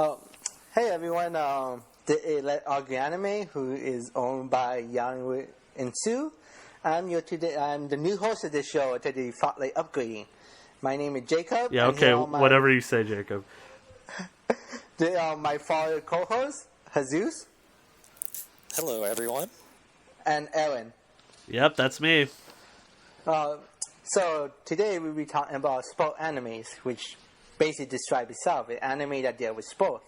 Oh, hey everyone. The Anime, who is owned by Yang Ensue. I'm the new host of this show to the Spotlight Upgrading. My name is Jacob. Yeah, okay, whatever you say, Jacob. My fellow co-host, Jesus. Hello, everyone. And Aaron. Yep, that's me. So today we'll be talking about sport animes, which basically describe itself, an anime that deal with sport.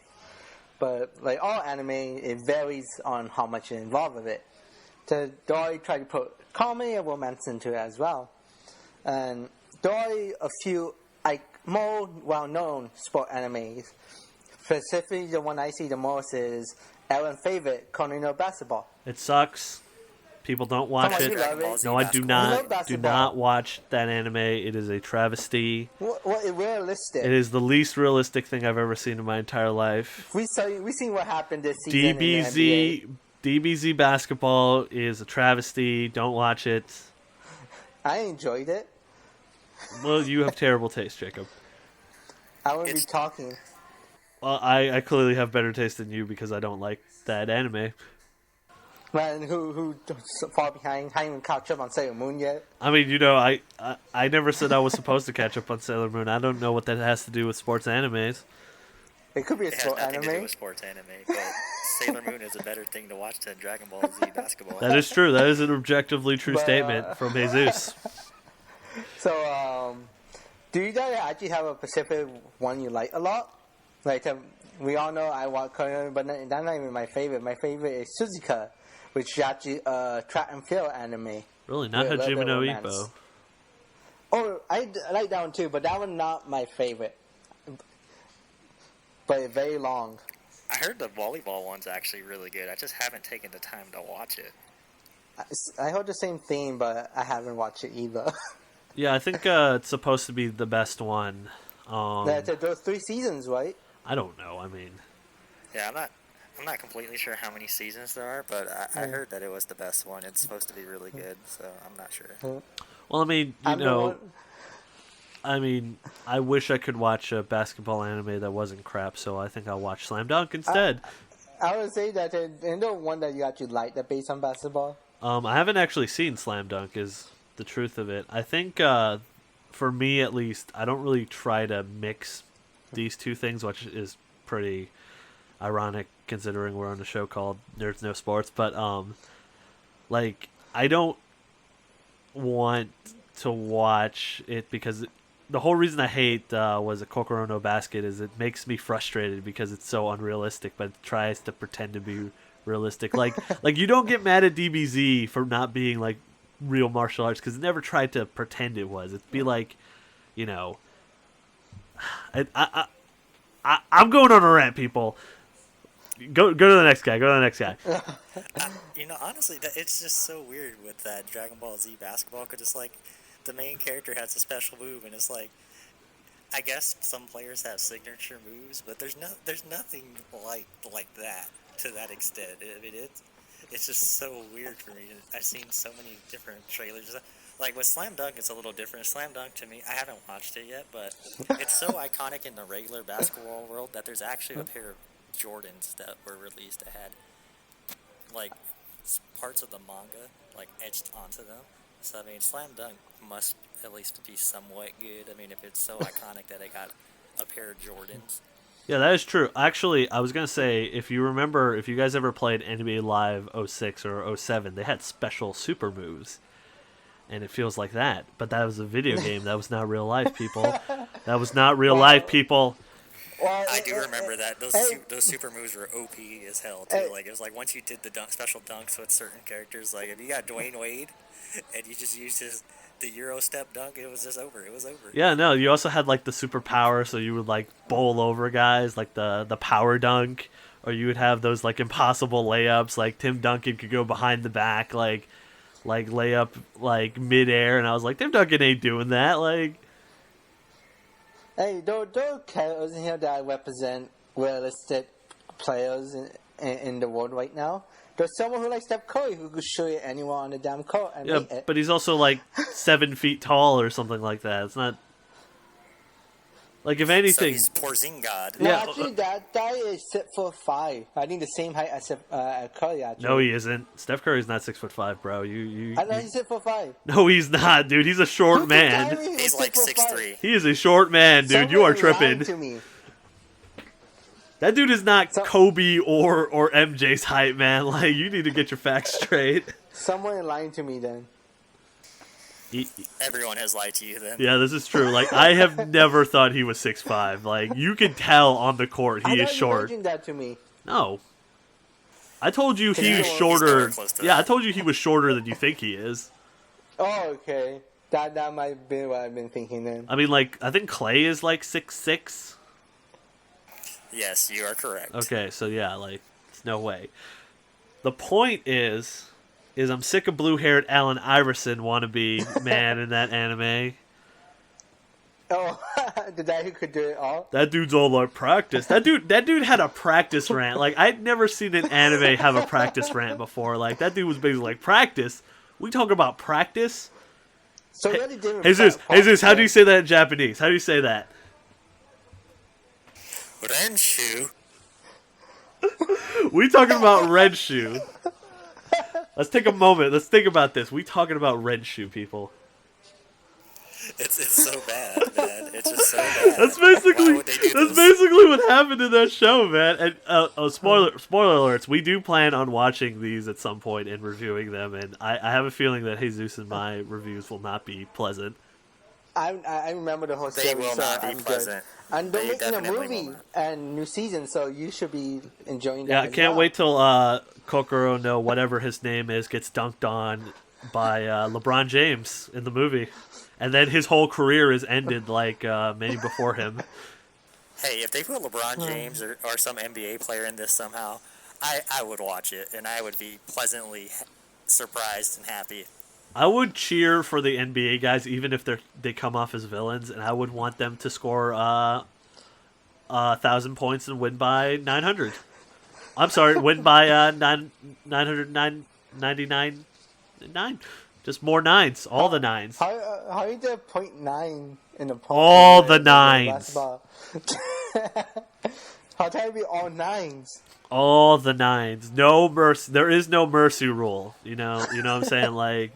But like all anime, it varies on how much you involve with it. There I try to put comedy and romance into it as well. And there are a few more well-known sport animes. Specifically, the one I see the most is Aaron's favorite, Konino Basketball. It sucks. People don't watch it. No, I do not. Do not watch that anime. It is a travesty. Realistic. It is the least realistic thing I've ever seen in my entire life. We seen what happened this season. DBZ basketball is a travesty. Don't watch it. I enjoyed it. Well, you have terrible taste, Jacob. I wouldn't be talking. Well, I clearly have better taste than you because I don't like that anime. Man, who far behind? Haven't even caught up on Sailor Moon yet. I mean, I never said I was supposed to catch up on Sailor Moon. I don't know what that has to do with sports animes. It could be a sport anime. It has nothing to do with sports anime, but Sailor Moon is a better thing to watch than Dragon Ball Z basketball. That is true. That is an objectively true statement from Jesus. So, do you guys actually have a specific one you like a lot? Like, we all know I watch Korean, but that's not even my favorite. My favorite is Suzuka, which is actually a track and field anime. Really? Not Hajime no Ippo? Oh, I like that one too, but that one's not my favorite. But it's very long. I heard the volleyball one's actually really good. I just haven't taken the time to watch it. I heard the same thing, but I haven't watched it either. Yeah, I think it's supposed to be the best one. Those 3 seasons, right? I don't know. I mean, yeah, I'm not completely sure how many seasons there are, but I heard that it was the best one. It's supposed to be really good, so I'm not sure. Well, I mean, I wish I could watch a basketball anime that wasn't crap, so I think I'll watch Slam Dunk instead. I would say that the one that you actually like that based on basketball. I haven't actually seen Slam Dunk, is the truth of it. I think, for me at least, I don't really try to mix these two things, which is pretty ironic considering we're on a show called Nerds No Sports. But, I don't want to watch it because the whole reason I hate was a Kokoro no Basket is it makes me frustrated because it's so unrealistic, but it tries to pretend to be realistic. Like you don't get mad at DBZ for not being like real martial arts because it never tried to pretend it was. It'd be like, I'm going on a rant, people. Go to the next guy. Honestly, it's just so weird with that Dragon Ball Z basketball because it's like the main character has a special move, and it's like, I guess some players have signature moves, but there's nothing like that to that extent. I mean, it's just so weird for me. I've seen so many different trailers. Like with Slam Dunk, it's a little different. Slam Dunk, to me, I haven't watched it yet, but it's so iconic in the regular basketball world that there's actually a pair of Jordans that were released that had like parts of the manga like etched onto them. So I mean, Slam Dunk must at least be somewhat good. I mean, if it's so iconic that it got a pair of Jordans. Yeah, that is true. Actually, I was going to say, if you guys ever played NBA Live 06 or 07, they had special super moves. And it feels like that. But that was a video game. That was not real life, people. That was not real life, people. Well, I do remember that. Those super moves were OP as hell, too. Like, it was like once you did the special dunks with certain characters, like if you got Dwayne Wade and you just used the Euro step dunk, it was just over. It was over. Yeah, no, you also had like the super power, so you would like bowl over guys, like the power dunk, or you would have those like impossible layups, like Tim Duncan could go behind the back, like layup like midair, and I was like, Tim Duncan ain't doing that, like. Hey, there are characters in here that represent realistic players in the world right now. There's someone who likes Steph Curry who could show you anywhere on the damn court and beat it. But he's also like 7 feet tall or something like that. It's not. Like, if So anything, he's Porzingod. No, Yeah, actually, that guy is 6'5". I think the same height as Curry. Actually, no, he isn't. Steph Curry's not 6'5", bro. I know he's 6'5". No, he's not, dude. He's a short Who keep telling man. me he He's was like 6'5"? 6'3". He is a short man, dude. You are Someone lied tripping. to me. That dude is not So- Kobe or MJ's height, man. Like, you need to get your facts straight. Someone lying to me then. Everyone has lied to you then. Yeah, this is true. Like, I have never thought he was 6'5". Like, you can tell on the court I he thought is you short. mentioned that to me. No. I told you He's he's nowhere shorter. close to Yeah, I that. told you he was shorter than you think he is. Oh, okay. That might be what I've been thinking then. I mean, like, I think Clay is like 6'6". Yes, you are correct. Okay, so yeah, like, it's no way. The point is I'm sick of blue-haired Allen Iverson wannabe man in that anime. Oh, the guy who could do it all. That dude's all like practice. That dude had a practice rant. Like, I'd never seen an anime have a practice rant before. Like, that dude was basically like, practice? We talk about practice? So really different. Jesus, how do you say that in Japanese? How do you say that? Ensue. We talking about red shoe. Let's take a moment. Let's think about this. We talking about red shoe, people. It's so bad, man. It's just so bad. That's Why basically would they do that's this? basically what happened in that show, man. And spoiler alerts. We do plan on watching these at some point and reviewing them, and I have a feeling that Jesus and my reviews will not be pleasant. I remember the whole They series. will so not be I'm good. pleasant. And they're They making a definitely will movie not. and new season, so you should be enjoying that. Yeah, I as can't well. wait till Kokoro no whatever his name is gets dunked on by LeBron James in the movie, and then his whole career is ended like many before him. Hey, if they put LeBron James or some NBA player in this somehow, I would watch it, and I would be pleasantly surprised and happy. I would cheer for the NBA guys even if they come off as villains, and I would want them to score 1,000 points and win by 900. I'm sorry, win by 999. Just more nines, all the nines. How you get 0.9 in the All the nines. How can it be all nines? All the nines. No mercy. There is no mercy rule. You know what I'm saying? Like,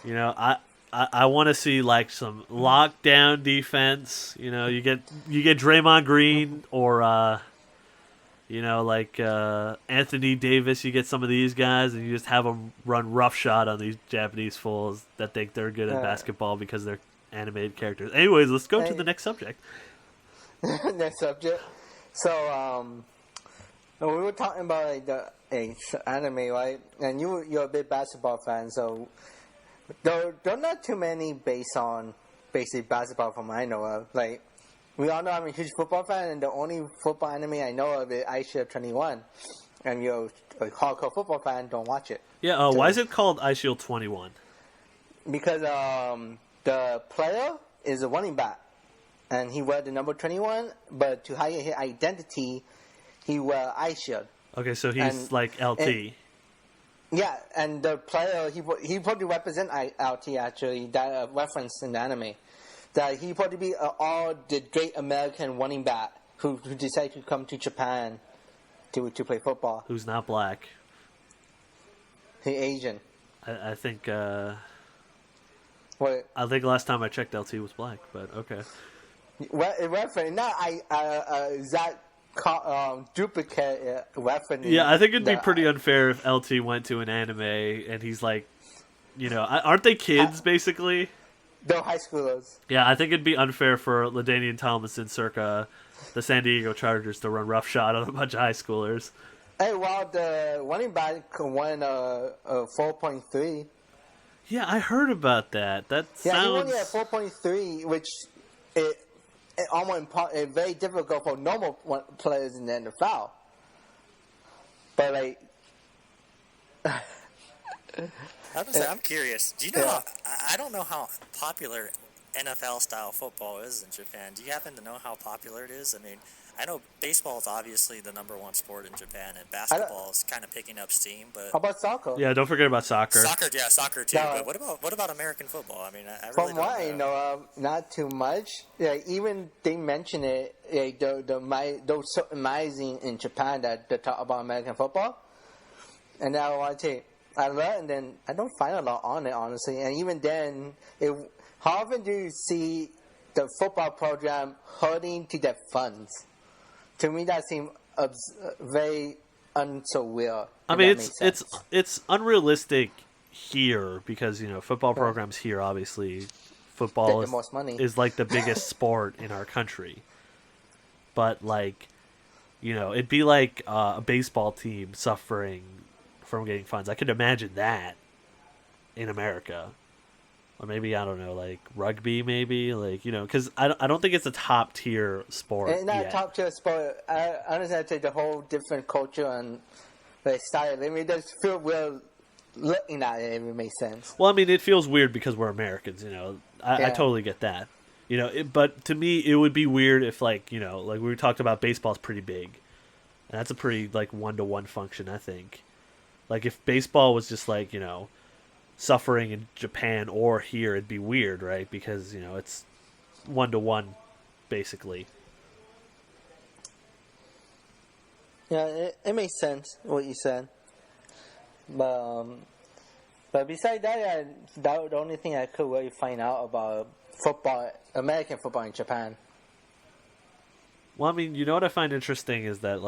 I want to see like some lockdown defense. You get Draymond Green or Anthony Davis. You get some of these guys, and you just have them run roughshod on these Japanese fools that think they're good at basketball because they're animated characters. Anyways, let's go to the next subject. Next subject. So we were talking about like the anime, right? And you're a big basketball fan, so there are not too many based on basically basketball from I know of. Like we all know I'm a huge football fan, and the only football anime I know of is iShield 21. And you're a hardcore football fan, don't watch it. Yeah. Why is it called iShield 21? Because the player is a running back, and he wear the number 21, but to hide his identity, he wear iShield. Okay, so he's And- like LT. Yeah, and the player, he probably represent LT actually, that reference in the anime. That he probably be all the great American running back who decided to come to Japan to play football. Who's not black. He Asian. I think What? I think last time I checked, LT was black, but okay. Reference, not exact duplicate reference. Yeah, I think it'd be pretty unfair if LT went to an anime and he's like, aren't they kids basically? They're high schoolers. Yeah, I think it'd be unfair for LaDainian Tomlinson circa the San Diego Chargers to run roughshod on a bunch of high schoolers. Hey, while the running back won a 4.3. Yeah, I heard about that. That Yeah, he sounds... only had 4.3, which it almost very difficult for normal players in the NFL. But like, I'm curious. Do you know? I don't know how popular NFL style football is in Japan. Do you happen to know how popular it is? I mean, I know baseball is obviously the #1 sport in Japan, and basketball is kind of picking up steam. But How about soccer? Yeah, don't forget about soccer. soccer too. No. But what about American football? I mean, I really From don't what I know of, not too much. Yeah, even they mention it. Those certain magazines in Japan that talk about American football, and I want to I learn, and then I don't find a lot on it honestly. And even then, how often do you see the football program hurting to their funds? To me, that seems very unsurreal. I mean, it's unrealistic here because football programs here obviously football Get the most money. is like the biggest sport in our country, but it'd be like a baseball team suffering from getting funds. I could imagine that in America. Or maybe, I don't know, like rugby, maybe, because I don't think it's a top tier sport. It's not yet. a top tier sport. I understand it's the whole different culture and style. I mean, it does feel weird looking at it. If it makes sense. Well, I mean, it feels weird because we're Americans. I totally get that. But to me, it would be weird if like we talked about, baseball's pretty big, and that's a pretty 1-to-1 function. I think, like if baseball was just suffering in Japan or here, it'd be weird, right? Because it's 1-to-1 basically. Yeah, it makes sense what you said. But besides that, the only thing I could really find out about football, American football in Japan. Well, I mean, what I find interesting is that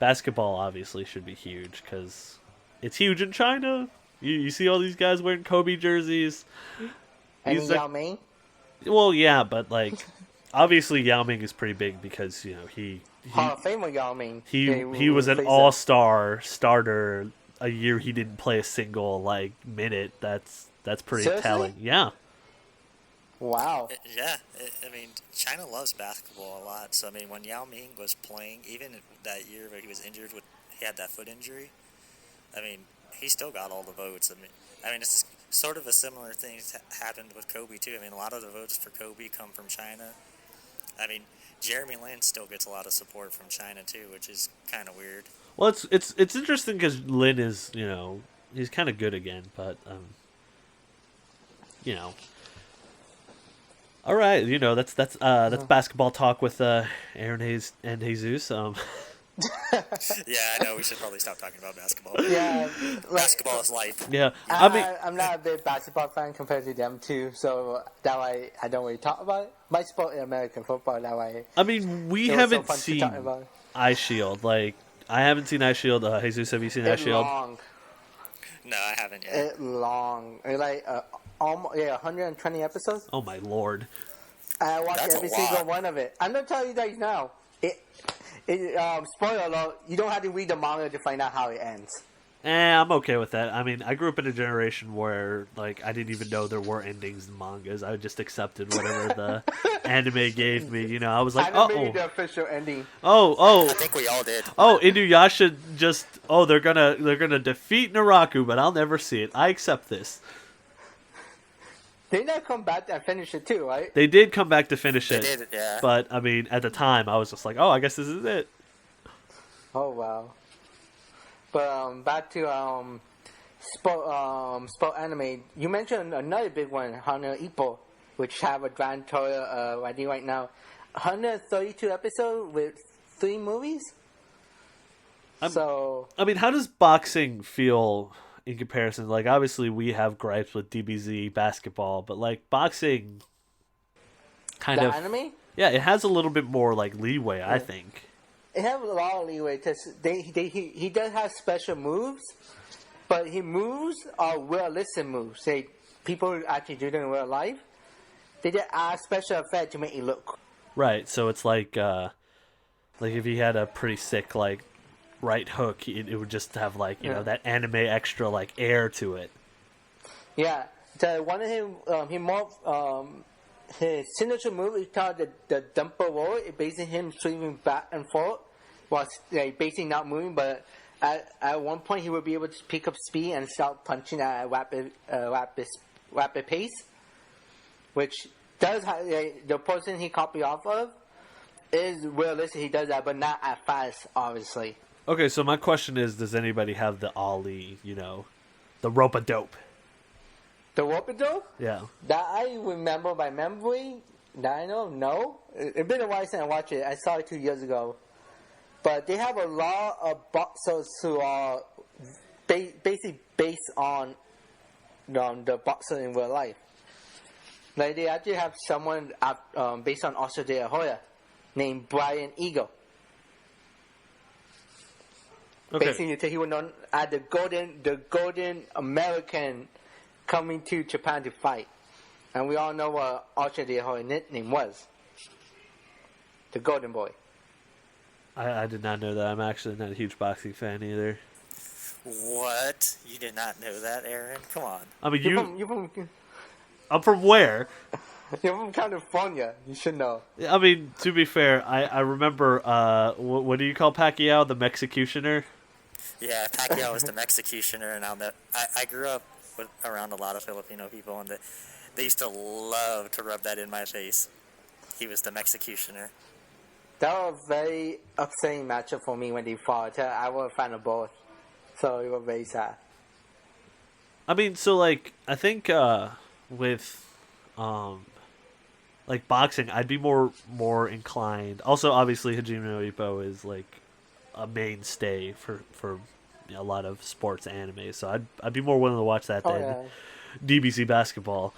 basketball obviously should be huge because it's huge in China. You see all these guys wearing Kobe jerseys. And Yao Ming? Well, yeah, but obviously Yao Ming is pretty big because he Hall of Famer Yao Ming. He was an all-star starter a year he didn't play a single minute. That's pretty Seriously? telling. Yeah. Wow. Yeah, I mean, China loves basketball a lot. So I mean, when Yao Ming was playing, even that year where he was injured he had that foot injury. I mean, he still got all the votes. I mean, it's sort of a similar thing happened with Kobe too. I mean, a lot of the votes for Kobe come from China. I mean, Jeremy Lin still gets a lot of support from China too, which is kind of weird. Well, it's interesting because Lin is he's kind of good again, but All right, that's basketball talk with Aaron and Jesus. Yeah, I know. We should probably stop talking about basketball. Yeah, Basketball is life. Yeah, I'm not a big basketball fan compared to them too, so that way I don't really talk about it. My sport is American football. That way. I mean, we haven't seen Ice Shield. I haven't seen Ice Shield. Jesus, have you seen Ice Shield? Long. No, I haven't yet. It's long. It's almost 120 episodes. Oh my lord! I watched That's every a lot. single one of it. I'm gonna tell you guys now. Spoiler alert: you don't have to read the manga to find out how it ends. I'm okay with that. I mean, I grew up in a generation where I didn't even know there were endings in mangas. I just accepted whatever the anime gave me. I was like, I never read the official ending. Oh. I think we all did. Oh, Inuyasha just they're gonna defeat Naraku, but I'll never see it. I accept this. They not come back and finish it too, right? They did come back to finish it. They did, yeah. But I mean, at the time, I was just like, oh, I guess this is it. Oh wow. But back to sport anime. You mentioned another big one, Hunter Ippo, which have a grand total I think right now 132 episodes with 3 movies. I mean, how does boxing feel in comparison? Obviously, we have gripes with DBZ basketball, but boxing, kind of anime. Yeah, it has a little bit more leeway, I think. It has a lot of leeway because he does have special moves, but his moves are realistic moves. People actually do them in real life. They just add special effect to make it look. Right, so it's like if he had a pretty sick right hook, it would just have that anime extra air to it. Yeah, one of his signature move is called the dumper roll. It's basically him swinging back and forth while basically not moving, but at one point he would be able to pick up speed and start punching at a rapid pace. which does have, the person he copied off of is realistic. He does that, but not as fast, obviously. Okay, so my question is, does anybody have the Ollie, the rope-a-dope? The Warpadope? Yeah. That I remember by memory, that I know, no. It's been a while since I watched it. I saw it 2 years ago. But they have a lot of boxers who are basically based on the boxer in real life. Like they actually have someone based on Oscar De La Hoya named Brian Eagle. Okay. Basically, he was known as the golden American coming to Japan to fight. And we all know what Oscar De La Hoya's nickname was. The Golden Boy. I did not know that. I'm actually not a huge boxing fan either. What? You did not know that, Aaron? Come on. I mean, You're I'm from where? from California. You should know. I mean, to be fair, I remember, what do you call Pacquiao? The Mexicutioner? Yeah, Pacquiao was the Mexicutioner, and I grew up around a lot of Filipino people, and they used to love to rub that in my face. He was the Mexicutioner. That was a very upsetting matchup for me when they fought. I was a fan of both. So it was very sad. I mean, so, like, I think, with, like, boxing, I'd be more inclined. Also, obviously, Hajime no Ippo is, like, a mainstay for a lot of sports anime, so I'd be more willing to watch that than DBC basketball.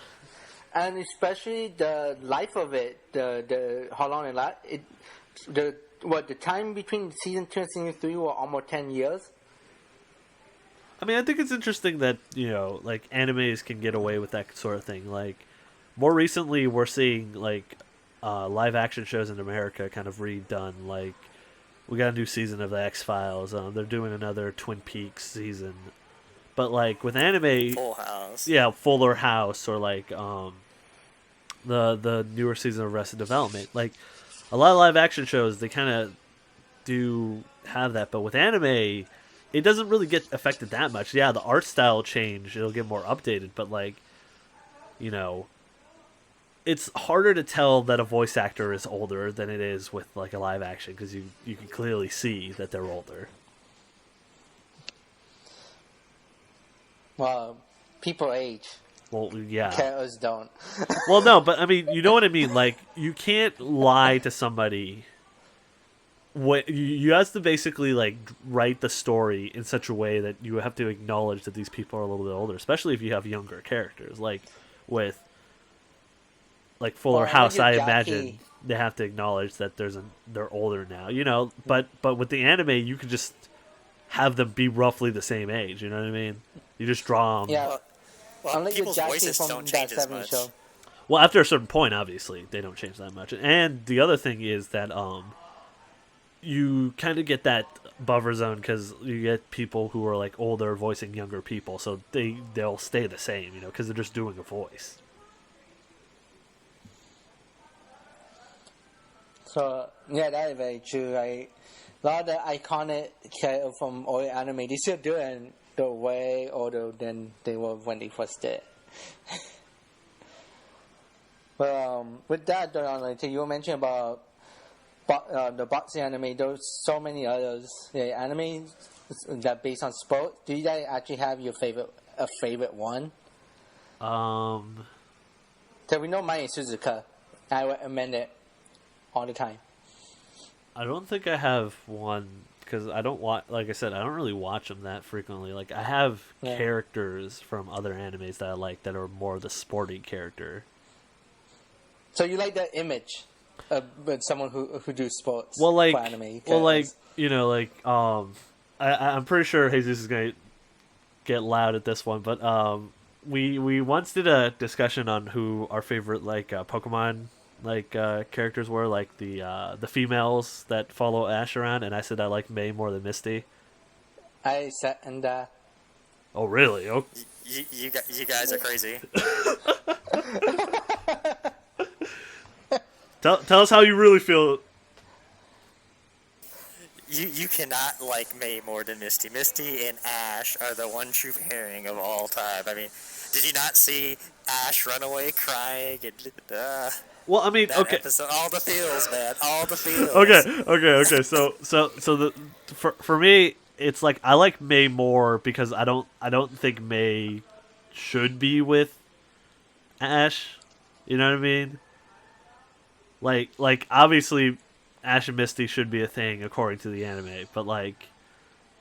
And especially the life of it, the how long it lasted. The time between season 2 and season 3 were almost 10 years. I mean, I think it's interesting that, like, animes can get away with that sort of thing. Like, more recently, we're seeing, like, live action shows in America kind of redone. Like, we got a new season of the X-Files. They're doing another Twin Peaks season. But, like, with anime... Full House. Yeah, Fuller House, or, like, the newer season of Arrested Development. Like, a lot of live action shows, they kind of do have that. But with anime, it doesn't really get affected that much. Yeah, the art style change, it'll get more updated. But, like, it's harder to tell that a voice actor is older than it is with, like, a live action, because you can clearly see that they're older. Well, people age. Well, yeah. Characters don't. Well, no, but, I mean, you know what I mean? Like, you can't lie to somebody. You have to basically, like, write the story in such a way that you have to acknowledge that these people are a little bit older, especially if you have younger characters. Like, with, like, Fuller House, I imagine they have to acknowledge that they're older now, But with the anime, you could just have them be roughly the same age, you know what I mean? You just draw them. Yeah. Well, people's voices don't change as much. Show. Well, after a certain point, obviously, they don't change that much. And the other thing is that you kind of get that buffer zone because you get people who are, like, older voicing younger people, so they'll stay the same, because they're just doing a voice. So, yeah, that is very true. A lot of the iconic characters from old anime, they still do it the way older than they were when they first did. But with that, you were mentioning about the boxing anime. There's so many others. Anime that based on sport. Do you guys actually have a favorite one? So we know mine is Suzuka. I recommend it all the time. I don't think I have one because I don't watch. Like I said, I don't really watch them that frequently. Like, I have characters from other animes that I like that are more the sporty character. So you like that image of someone who do sports? Well, like, for anime. I'm pretty sure Jesus is gonna get loud at this one, but we once did a discussion on who our favorite Pokemon characters were, like the females that follow Ash around, and I said I like May more than Misty. I said, and oh really? Oh. You guys are crazy. Tell us how you really feel. You cannot like May more than Misty. Misty and Ash are the one true pairing of all time. I mean, Did you not see Ash run away crying? And, Well, I mean, that okay. episode, all the feels, man, all the feels. Okay. So the for me, it's like I like May more because I don't think May should be with Ash. You know what I mean? Like obviously, Ash and Misty should be a thing according to the anime, but like,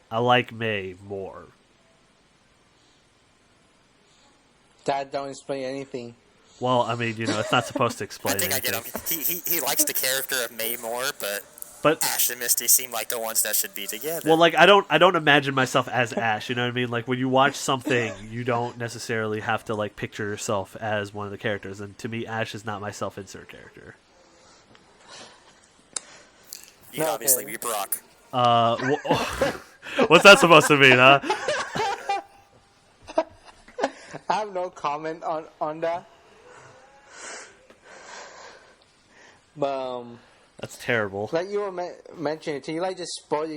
I like May more. That don't explain anything. Well, I mean, it's not supposed to I explain think anything. I get him. He likes the character of May more, but But Ash and Misty seem like the ones that should be together. well, like I don't imagine myself as Ash. You know what I mean? Like when you watch something, you don't necessarily have to like picture yourself as one of the characters. And to me, Ash is not my self-insert character. You'd obviously be Brock. What's that supposed to mean, huh? I have no comment on that. But That's terrible. like you were mentioning, do you like just sport?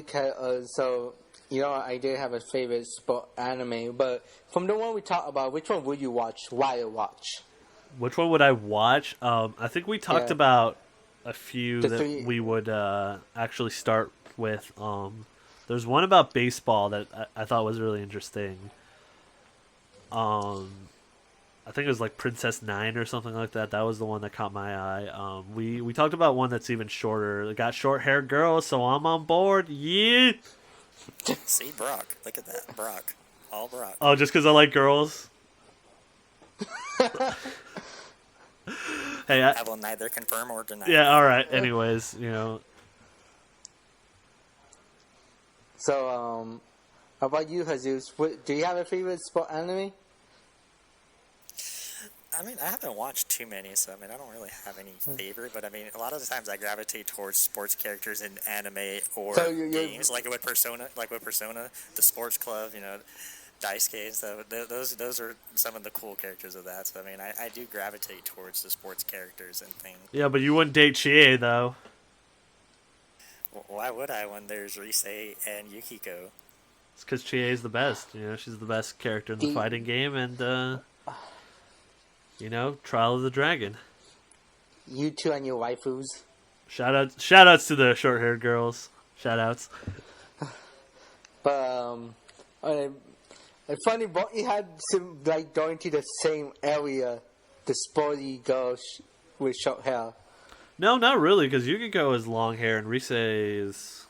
So I did have a favorite sport anime, but from the one we talked about, which one would you watch? Why you watch? Which one would I watch? I think we talked about a few that we would actually start with. There's one about baseball that I thought was really interesting. I think it was like Princess 9 or something like that. That was the one that caught my eye. We talked about one that's even shorter. It got short-haired girls, so I'm on board. Yeah. See, Brock. Look at that. Brock. All Brock. Oh, just because I like girls? Hey, I will neither confirm or deny. Yeah, all right. Anyways, So, how about you, Jesus? Do you have a favorite sport anime? I mean, I haven't watched too many, so I don't really have any favorite. But I mean, a lot of the times I gravitate towards sports characters in anime or games, like with Persona, the Sports Club, Daisuke and stuff. Those are some of the cool characters of that. So I mean, I do gravitate towards the sports characters and things. Yeah, but you wouldn't date Chie though. Why would I when there's Rise and Yukiko? It's because Chie is the best. She's the best character in the fighting game, and Trial of the Dragon. You two and your waifus. Shout outs to the short-haired girls. Shout outs. But a funny, but you had some like going to the same area, the sporty girls with short hair. No, not really, because Yukiko has long hair and Rise is,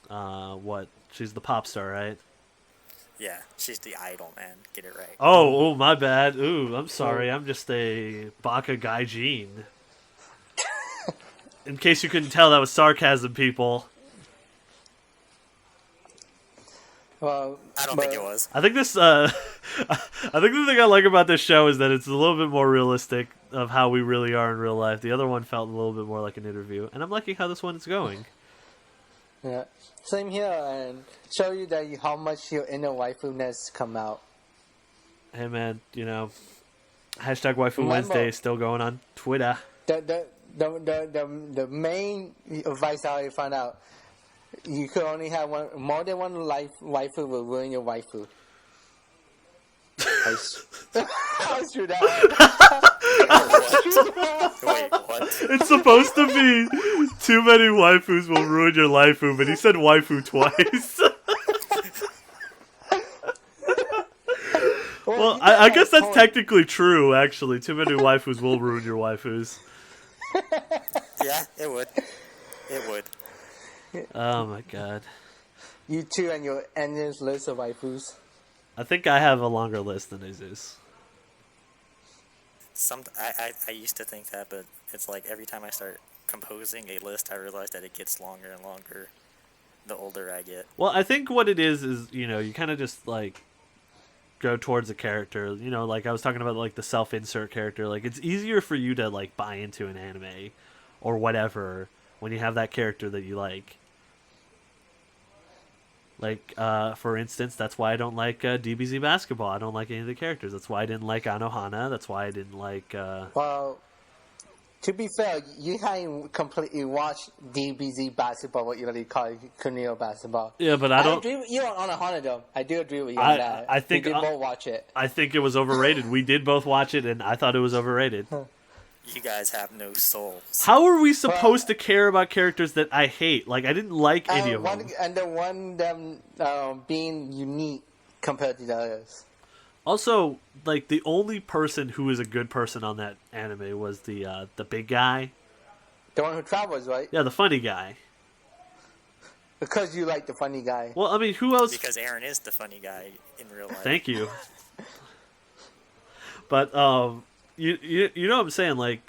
what? She's the pop star, right? Yeah, she's the idol, man. Get it right. Oh, my bad. Ooh, I'm sorry. I'm just a Baka Gaijin. In case you couldn't tell, that was sarcasm, people. Well, I don't think it was. I think this. I think the thing I like about this show is that it's a little bit more realistic of how we really are in real life. The other one felt a little bit more like an interview, and I'm liking how this one is going. Yeah, same here, and show you that how much your inner waifu-ness come out. Hey man, hashtag Waifu Wednesday is still going on Twitter. The main advice I found out: you could only have more than one waifu will ruin your waifu. I screwed that up. Wait, what? It's supposed to be too many waifus will ruin your waifu, but he said waifu twice. Well, I guess that's technically true, actually. Too many waifus will ruin your waifus. Yeah, it would. It would. Oh my god. You two and your endless list of waifus. I think I have a longer list than Jesus. I used to think that, but it's like every time I start composing a list, I realize that it gets longer and longer the older I get. Well, I think what it is you kind of just like go towards a character. Like I was talking about like the self-insert character. Like it's easier for you to like buy into an anime or whatever when you have that character that you like. Like, for instance, that's why I don't like DBZ basketball. I don't like any of the characters. That's why I didn't like Anohana. That's why I didn't like... Well, To be fair, you haven't completely watched DBZ basketball, what you really call Kunio basketball. Yeah, but I don't. agree with you on a Honda, though. I do agree with you on that. I think we did both watch it. I think it was overrated. We did both watch it, and I thought it was overrated. You guys have no souls. How are we supposed to care about characters that I hate? Like, I didn't like any of them. And the one them being unique compared to the others. Also, like, the only person who was a good person on that anime was the big guy. The one who travels, right? Yeah, the funny guy. Because you like the funny guy. Well, I mean, who else? Because Aaron is the funny guy in real life. Thank you. But you know what I'm saying? Like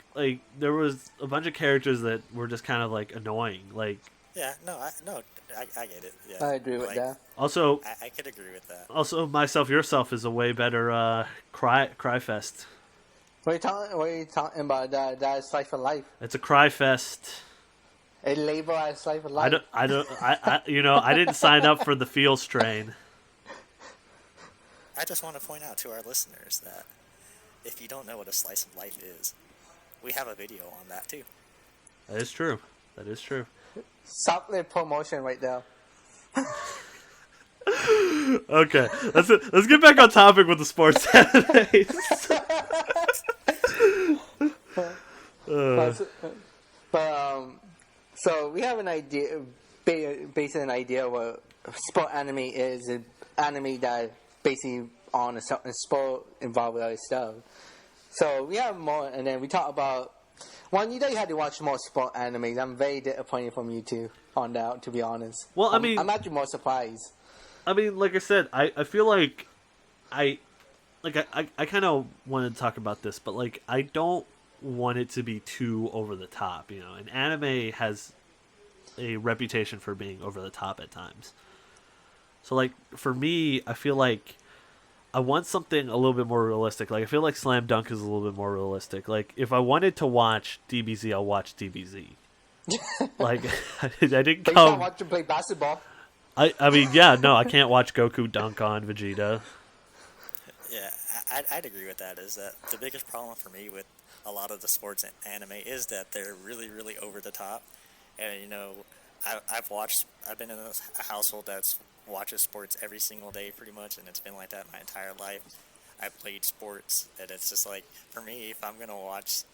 there was a bunch of characters that were just kind of like annoying. Like yeah, I get it. Yeah, I agree with that. Also, I could agree with that. Also, Myself Yourself is a way better cry fest. What are you talking about? That is Slice of Life. It's a cry fest. A label as Slice of Life. I didn't sign up for the feel strain. I just want to point out to our listeners that if you don't know what a slice of life is, we have a video on that too. That is true. Stop the promotion right now. Okay, let's get back on topic with the sports animes. So we have an idea, basically an idea what sport anime is. An anime that basically on a certain sport involved with other stuff. So we have more, and then we talk about. One, you know you had to watch more sport animes. I'm very disappointed from you two on that, to be honest. Well, I'm actually more surprised. I mean, like I said, I feel like I kind of wanted to talk about this, but like I don't want it to be too over the top. You know, an anime has a reputation for being over the top at times. So like for me, I feel like I want something a little bit more realistic. Like I feel like Slam Dunk is a little bit more realistic. Like if I wanted to watch DBZ, I'll watch DBZ. Like I didn't But come. you can't watch them play basketball. I mean, yeah, no, I can't watch Goku dunk on Vegeta. Yeah, I'd agree with that. Is that the biggest problem for me with a lot of the sports anime is that they're really, really over the top. And you know, I've been in a household that's watches sports every single day pretty much, and it's been like that my entire life. I've played sports, and it's just like, for me, if I'm gonna watch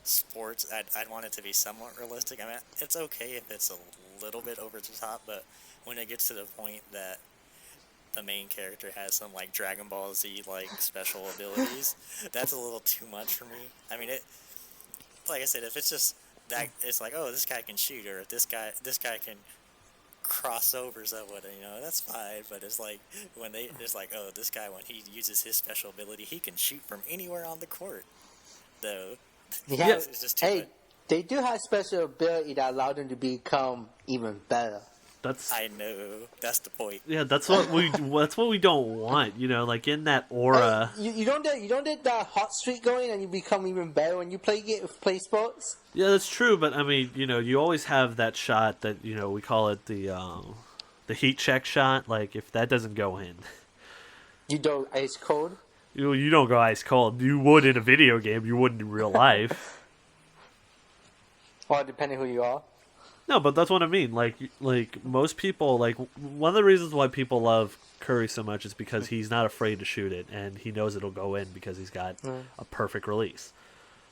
sports, I'd want it to be somewhat realistic. I mean, it's okay if it's a little bit over the top, but when it gets to the point that the main character has some like Dragon Ball Z like special abilities, that's a little too much for me. I mean, like I said, if it's just that, it's like, oh, this guy can shoot, or this guy can cross over someone, you know, that's fine. But it's like when it's like, oh, this guy, when he uses his special ability, he can shoot from anywhere on the court. Though, Yeah. it's just too Hey, much. they do have special ability that allow them to become even better. I know, that's the point. Yeah, that's what we don't want. You know, like in that aura. Hey, you don't get that hot streak going, and you become even better when you play sports. Yeah, that's true. But I mean, you know, you always have that shot that, you know, we call it the heat check shot. Like if that doesn't go in, You don't ice cold. you don't go ice cold. You would in a video game. You wouldn't in real life. Or depending who you are. No, but that's what I mean. Like most people, like one of the reasons why people love Curry so much is because he's not afraid to shoot it, and he knows it'll go in because he's got a perfect release.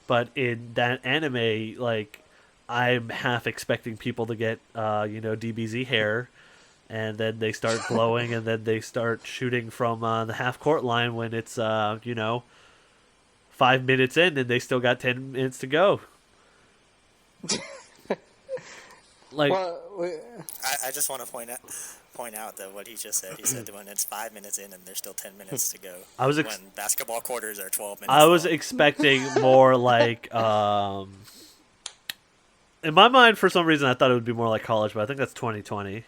But in that anime, like I'm half expecting people to get DBZ hair, and then they start glowing, and then they start shooting from the half court line when it's 5 minutes in, and they still got 10 minutes to go. Like, Well, I just want to point out that what he just said. He said when it's 5 minutes in and there's still 10 minutes to go. When basketball quarters are 12 minutes. I was long. expecting more like. In my mind, for some reason, I thought it would be more like college, but I think that's 2020. Or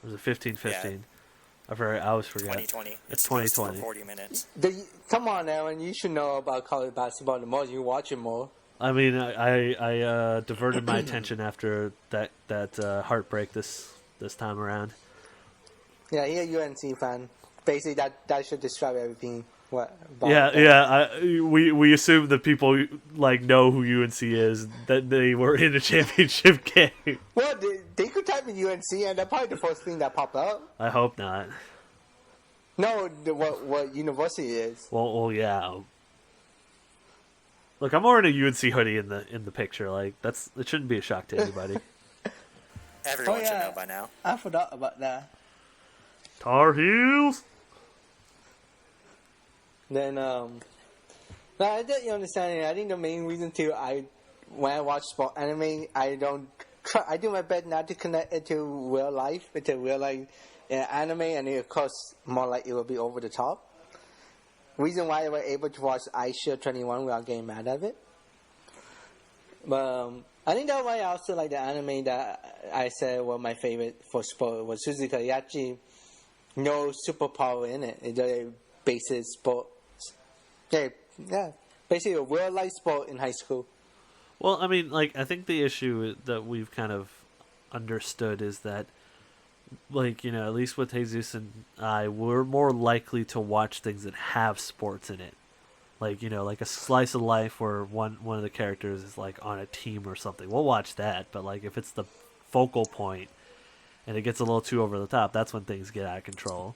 was it 15-15? Yeah. I always forget. 2020. It's supposed to 2020. be 40 minutes. come on, Aaron. You should know about college basketball the most. You watch it more. I mean, I diverted my attention after that heartbreak this time around. Yeah, you're a UNC fan. Basically, that should describe everything. What? About Yeah, that? yeah. We assume that people like know who UNC is, that they were in a championship game. Well, they could type in UNC, and that's probably the first thing that popped up. I hope not. No, what university it is? Well, yeah. Look, I'm wearing a UNC hoodie in the picture. Like it shouldn't be a shock to anybody. Everyone should know by now. I forgot about that. Tar Heels. Then, no, I get you understanding. I think the main reason too, when I watch sport anime, I do my best not to connect it to real life, anime, and of course, more like it will be over the top. Reason why I was able to watch Aisha 21 without getting mad at it. But I think that's why I also like the anime that I said was my favorite for sport was Suzuka. It actually no superpower in it. It's a basic sport. Yeah, basically a real life sport in high school. Well, I mean, like I think the issue that we've kind of understood is that, like, you know, at least with Jesus and I, we're more likely to watch things that have sports in it. Like, you know, like a slice of life where one of the characters is like on a team or something. We'll watch that, but like if it's the focal point and it gets a little too over the top, that's when things get out of control.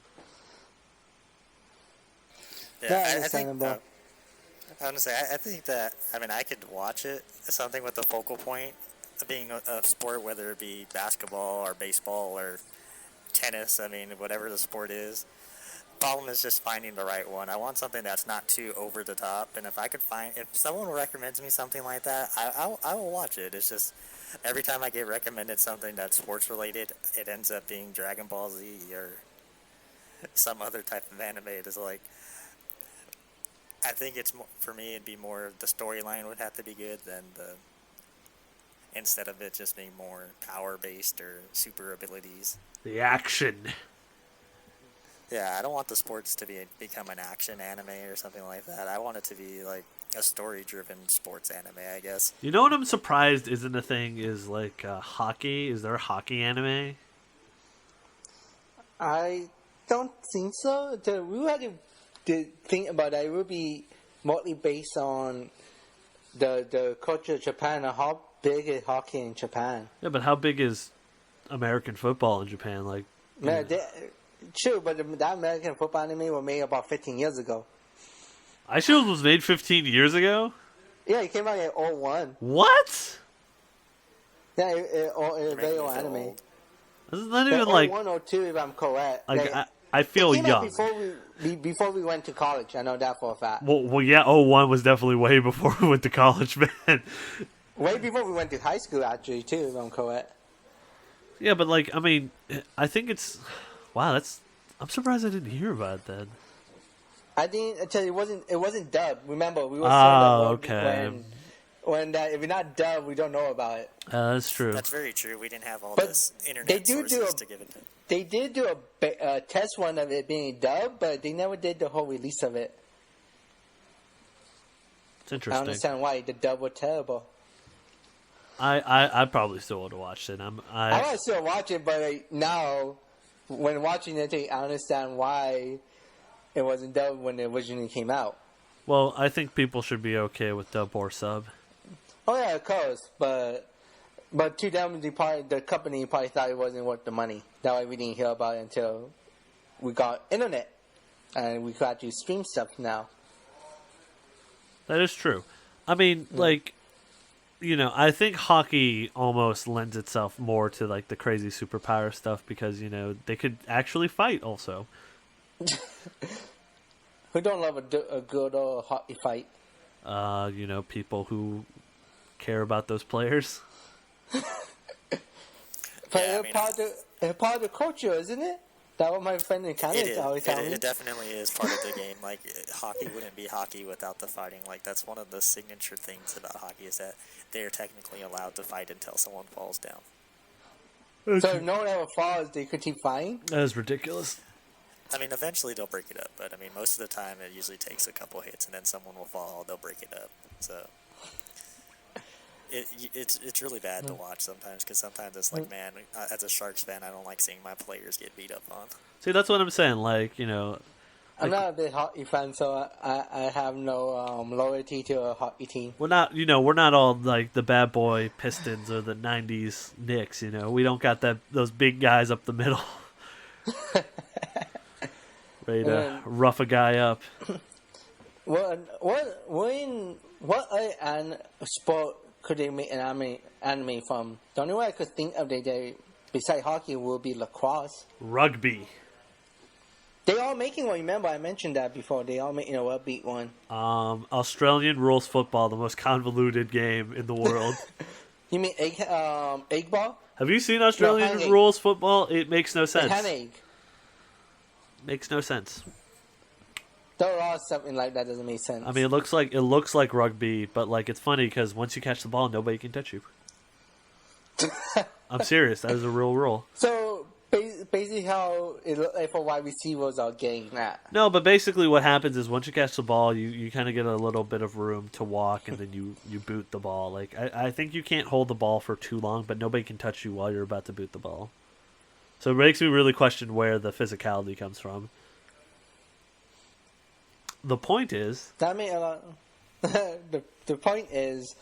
Yeah, I think. understandable. Honestly, I think that I could watch it. Something with the focal point being a sport, whether it be basketball or baseball or tennis. I mean, whatever the sport is. Problem is just finding the right one. I want something that's not too over the top, and if someone recommends me something like that, I will watch it. It's just every time I get recommended something that's sports related, it ends up being Dragon Ball Z or some other type of anime. It is like, I think it's more, for me, it'd be more the storyline would have to be good than instead of it just being more power based or super abilities. The action. Yeah, I don't want the sports to become an action anime or something like that. I want it to be like a story-driven sports anime, I guess. You know what I'm surprised isn't a thing is like hockey. Is there a hockey anime? I don't think so. We had to think about that. It would be mostly based on the culture of Japan and how big is hockey in Japan. Yeah, but how big is American football in Japan? Like, Man, true, but that American football anime was made about 15 years ago. Ice Shield was made 15 years ago? Yeah, it came out in 01. What? Yeah, it's very old anime. Old. This is not even like 01 or 02, if I'm correct. like I feel it came out young. before we went to college. I know that for a fact. Well, yeah, 01 was definitely way before we went to college, man. Way before we went to high school, actually, too, if I'm correct. Yeah, but like, I mean, I think it's wow. I'm surprised I didn't hear about it then. I didn't. I tell you, it wasn't dubbed. Remember, we were saying Oh, that okay. when that if it's not dubbed, we don't know about it. That's true. That's very true. We didn't have all But this internet they do sources to give it to. They did do a test one of it being dubbed, but they never did the whole release of it. It's I interesting. understand why the dub was terrible. I probably still would have watched it. I want to still watch it, but now when watching it, I understand why it wasn't dubbed when it originally came out. Well, I think people should be okay with dub or sub. Oh yeah, of course, but to them, the company probably thought it wasn't worth the money. That way, we didn't hear about it until we got internet, and we could actually stream stuff now. That is true. I mean, like, you know, I think hockey almost lends itself more to like the crazy superpower stuff because, you know, they could actually fight also. Who don't love a good old hockey fight? You know, people who care about those players. But Yeah, it's part of the culture, isn't it? That what my friend in Canada always tell me. It definitely is part of the game. Like, hockey wouldn't be hockey without the fighting. Like, that's one of the signature things about hockey is that they are technically allowed to fight until someone falls down. So if no one ever falls, they could keep fighting? That is ridiculous. I mean, eventually they'll break it up, but I mean, most of the time it usually takes a couple hits and then someone will fall, they'll break it up. So it's really bad to watch sometimes because sometimes it's like, man, as a Sharks fan, I don't like seeing my players get beat up on. See, that's what I'm saying. Like, you know, I'm not a big hockey fan, so I have no loyalty to a hockey team. We're not all like the bad boy Pistons or the '90s Knicks. We don't got those big guys up the middle, ready to rough a guy up. What other sport could they make an anime from? The only way I could think of besides hockey would be lacrosse. Rugby. They are making one. Remember, I mentioned that before. They are making a rugby one. Australian rules football, the most convoluted game in the world. You mean egg ball? Have you seen Australian rules football? It makes no sense. Hand egg. Makes no sense. There are something like that doesn't make sense. I mean, it looks like rugby, but like it's funny because once you catch the ball, nobody can touch you. I'm serious. That is a real rule. So basically, how it looked like for wide receivers are getting that. No, but basically, what happens is once you catch the ball, you kind of get a little bit of room to walk, and then you boot the ball. Like I think you can't hold the ball for too long, but nobody can touch you while you're about to boot the ball. So it makes me really question where the physicality comes from. The point is that made a lot. The point is,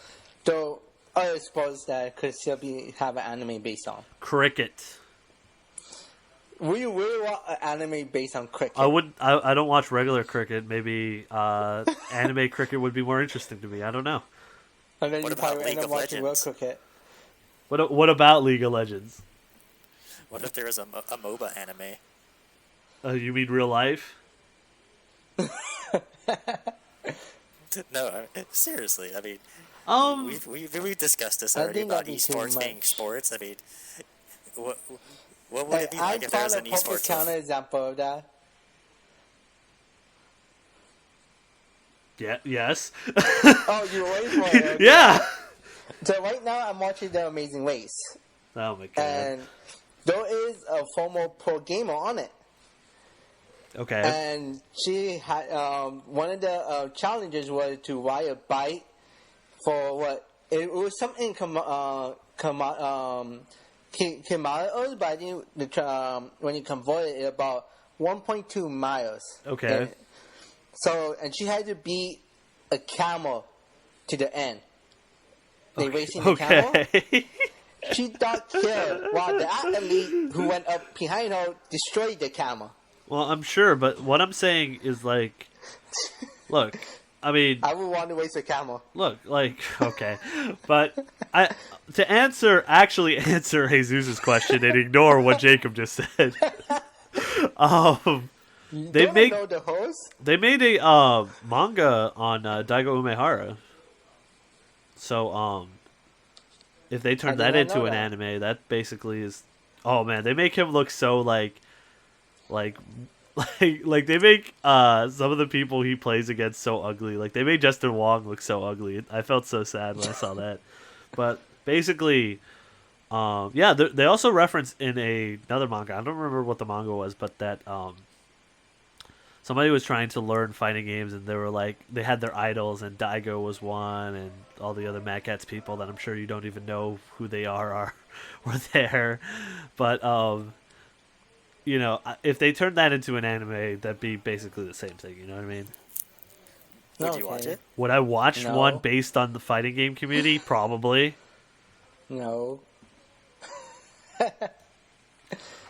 though, other sports that could still have an anime based on cricket. We really want an anime based on cricket. I don't watch regular cricket. Maybe anime cricket would be more interesting to me. I don't know. And then you probably end up watching World Cricket. What about League of Legends? What if there was a MOBA anime? You mean real life? No, seriously. I mean, we've discussed this already about esports being sports. I mean, what would it be like if there was an esports? I found a counter example of that. Yeah. Yes. Oh, you're waiting for it. Okay. Yeah. So right now I'm watching The Amazing Race. Oh my god. And there is a former pro gamer on it. Okay. And she had one of the challenges was to ride a bike for what it was something kilometers, but I think when you convert it, about 1.2 miles. Okay. And she had to beat a camel to the end. They racing the camel. She got killed while the athlete who went up behind her destroyed the camel. Well, I'm sure, but what I'm saying is like, look, I mean, I would want to race a camel. Look, like, okay, but to answer Jesus' question and ignore what Jacob just said. They made a manga on Daigo Umehara. So if they turn that into an anime, that basically is. Oh man, they make him look so like they make some of the people he plays against so ugly. Like they made Justin Wong look so ugly. I felt so sad when I saw that. But basically, they also reference in another manga. I don't remember what the manga was, but that somebody was trying to learn fighting games, and they were like they had their idols, and Daigo was one, and all the other Mad Catz people that I'm sure you don't even know who they were there. But if they turned that into an anime, that'd be basically the same thing. You know what I mean? Would you watch it? Would I watch one based on the fighting game community? Probably. No.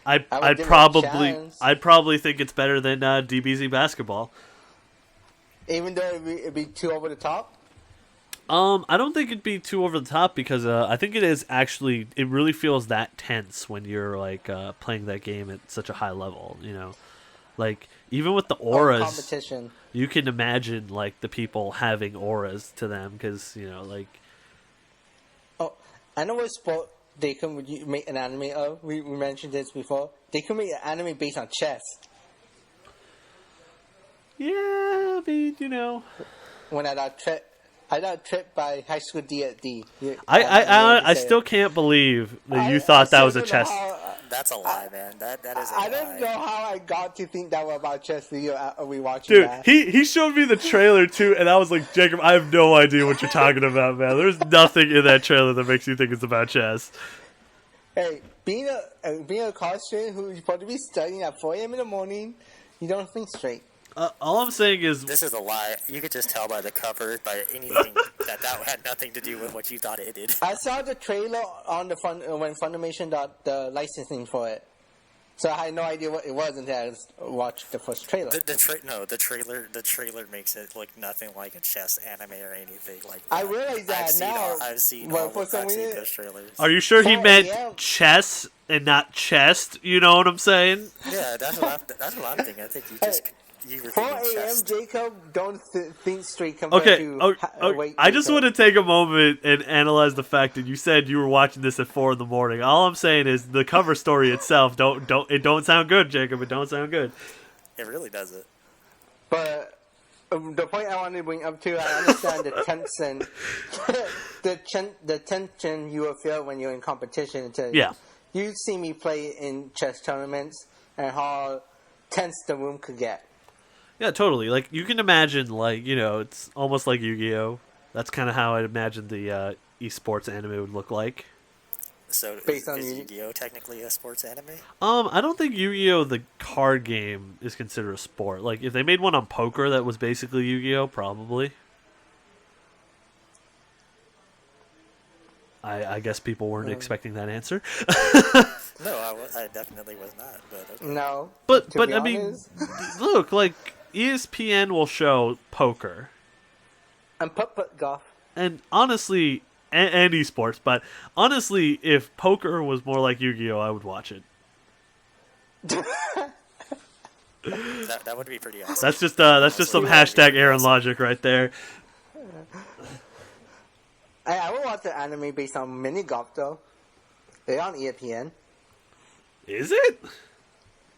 I'd probably think it's better than DBZ basketball. Even though it'd be too over the top? I don't think it'd be too over the top because I think it is actually. It really feels that tense when you're like playing that game at such a high level. Like even with the auras, competition. You can imagine like the people having auras to them because like. Oh, I know what sport they can make an anime of. We mentioned this before. They can make an anime based on chess. Yeah, I mean, When I got tripped by High School D. I still can't believe that you thought that was a chess. That's a lie, man. That is a lie. I don't know how I got to think that was about chess video. Are we watching Dude, that? he showed me the trailer too, and I was like, Jacob, I have no idea what you're talking about, man. There's nothing in that trailer that makes you think it's about chess. Hey, being a college student who's supposed to be studying at 4 a.m. in the morning, you don't think straight. All I'm saying is, This is a lie. You could just tell by the cover, by anything, that had nothing to do with what you thought it did. I saw the trailer on the when Funimation got the licensing for it, so I had no idea what it was until I watched the first trailer. The trailer makes it look nothing like a chess anime or anything like that. I realize that now. I've seen but for some I've seen reason, those trailers. are you sure he 4 meant a.m. chess and not chest? You know what I'm saying? Yeah, that's what I'm thinking. I think you were 4 thinking a.m. chess. Jacob, don't think straight compared Okay, to wait. I just Jacob. want to take a moment and analyze the fact that you said you were watching this at 4 a.m. All I'm saying is the cover story itself don't sound good, Jacob. It don't sound good. It really doesn't. But the point I wanted to bring up too, I understand the tension, the tension you will feel when you're in competition. Yeah. You see me play in chess tournaments and how tense the room could get. Yeah, totally. Like, you can imagine, like, you know, it's almost like Yu-Gi-Oh! That's kind of how I'd imagine the esports anime would look like. So Based on is Yu-Gi-Oh! Technically a sports anime? I don't think Yu-Gi-Oh! The card game is considered a sport. Like, if they made one on poker that was basically Yu-Gi-Oh! Probably. I guess people weren't expecting that answer. No, I definitely was not. But okay. No, But to be I mean, honest. look, like, ESPN will show poker. And putt golf. And honestly, and esports, but honestly, if poker was more like Yu-Gi-Oh!, I would watch it. That would be pretty awesome. That's just some hashtag Aaron logic right there. I will watch the anime based on mini golf though. They're on ESPN Is it?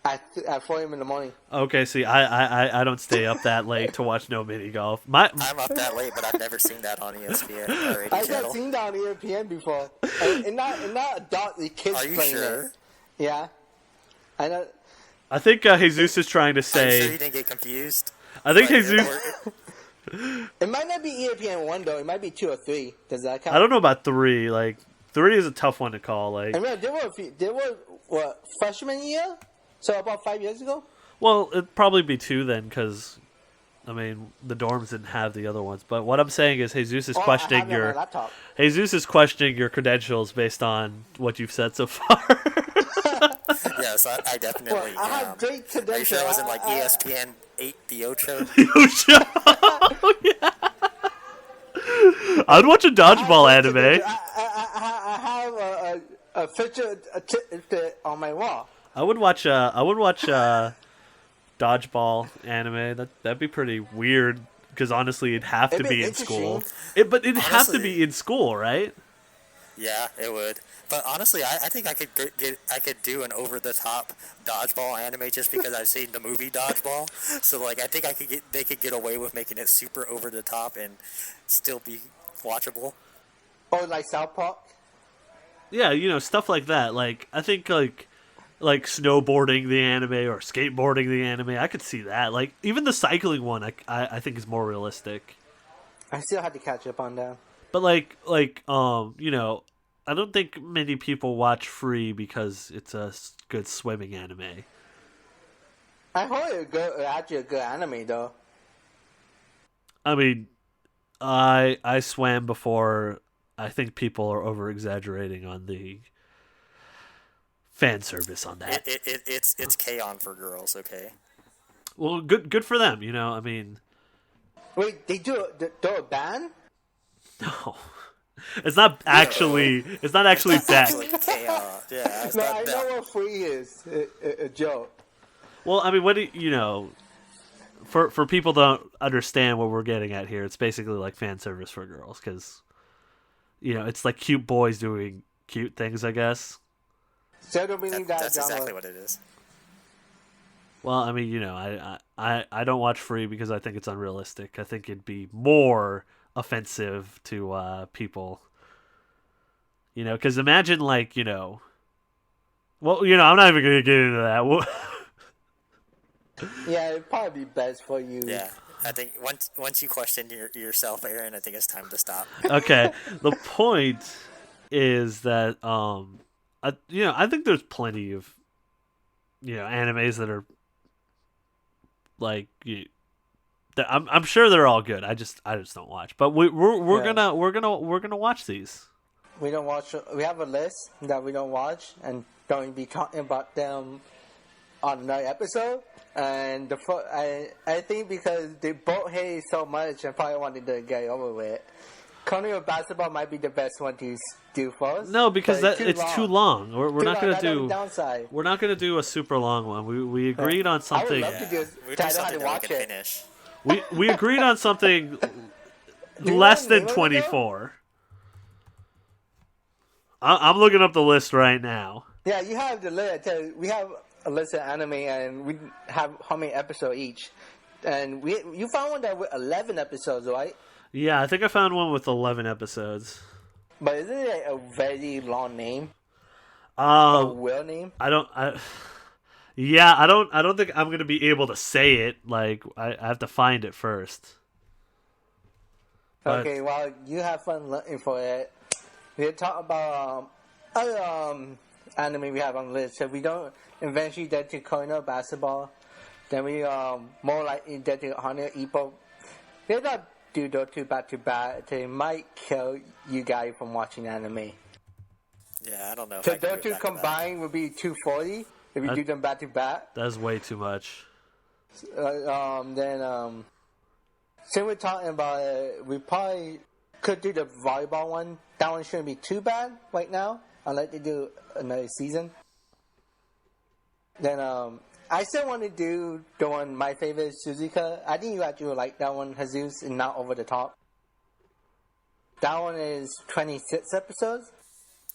at 4 a.m. in the morning. Okay, see, I don't stay up that late to watch no mini golf. I'm up that late, but I've never seen that on ESPN or any I've channel. not seen that on ESPN before. and not adult kids Are you playing sure? it. Yeah. I know. I think Jesus is trying to Are you sure say. you didn't get confused? I think Like, Jesus. It might not be ESPN 1 though. It might be 2 or 3. Does that count? I don't know about 3. Like 3 is a tough one to call. Like, I mean, there were what, freshman year? So about 5 years ago? well, it'd probably be 2 then, because I mean the dorms didn't have the other ones. But what I'm saying is, Jesus is Oh, I questioning have it on my your laptop. Jesus is questioning your credentials based on what you've said so far. Yes, I definitely. Well, I have great Are you credentials. sure it wasn't like ESPN 8 The Ocho? I'd watch a dodgeball anime. I have a picture on my wall. I would watch dodgeball anime. That'd be pretty weird because honestly, it'd have to It'd be be in school. interesting. But it'd have to Honestly- be in school, right? Yeah, it would. But honestly, I think I could do an over the top dodgeball anime just because I've seen the movie Dodgeball. So like I think they could get away with making it super over the top and still be watchable. Oh, like South Park? Yeah, you know, stuff like that. Like I think like snowboarding the anime or skateboarding the anime. I could see that. Like even the cycling one, I think is more realistic. I still had to catch up on that. But you know, I don't think many people watch Free because it's a good swimming anime. I heard it's actually a good anime though. I mean, I swam before. I think people are over exaggerating on the fan service on that. It's K-On! For girls, okay? Well, good for them. You know, I mean, Wait, they do a ban? no, it's not actually. It's not actually It's back. actually K-On! Yeah, it's No, not I that. know what free is. A joke. Well, I mean, what do you know? For people that don't understand what we're getting at here, it's basically like fan service for girls because, you know, it's like cute boys doing cute things, I guess. So don't believe that That's genre. exactly what it is. Well, I mean, you know, I don't watch Free because I think it's unrealistic. I think it'd be more offensive to people. You know, because imagine like, you know, well, you know, I'm not even gonna get into that. Yeah, it'd probably be best for you. Yeah, I think once you question yourself, Aaron, I think it's time to stop. Okay, the point is that I think there's plenty of, you know, animes that are like I'm sure they're all good. I just don't watch. But we're gonna watch these. We don't watch. We have a list that we don't watch and don't be talking about them on another episode. And I think because they both hate it so much, I probably wanted to get over with. Colonial Basketball might be the best one to do first. No, because it's too long. We're not gonna do. Downside. We're not gonna do a super long one. We agreed on something. I would love to do. I don't have to watch it. Finish. We agreed on something less than 24. I'm looking up the list right now. Yeah, you have the list. We have a list of anime, and we have how many episodes each. And you found one that with 11 episodes, right? Yeah, I think I found one with 11 episodes. But isn't it a very long name? A real name? I don't think I'm gonna be able to say it. Like I have to find it first. Okay, well, you have fun looking for it. We'll talk about other anime we have on the list. So we don't eventually get to Colonial Basketball, then we more likely get to Honor Ippo. We'll not do those two back to back. They might kill you guys from watching anime. Yeah, I don't know. So those two combined would be 240 if we do them back to back. That's way too much. Then since we're talking about it, we probably could do the volleyball one. That one shouldn't be too bad right now. I'd like to do another season. Then I still want to do the one my favorite, Suzuka. I think you actually like that one, Jesus, and not over the top. That one is 26 episodes.